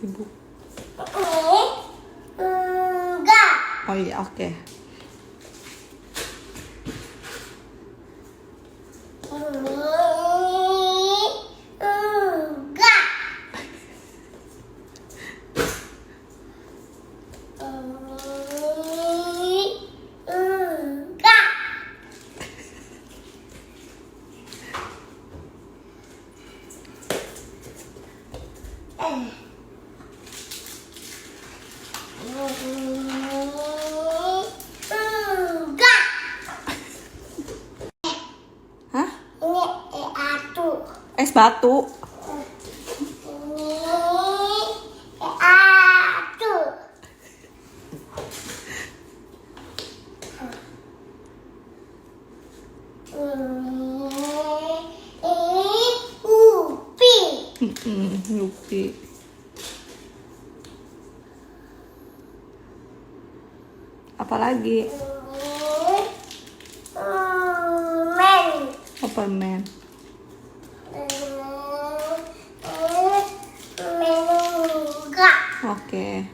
Sibuk. Enggak. Oh iya, oke. Enggak. Enggak. Enggak. Hah? Ini atu. Es batu. Ini atu. Ini upi. Yupi. Apalagi? Men. Oh, permen. Enggak. Oke.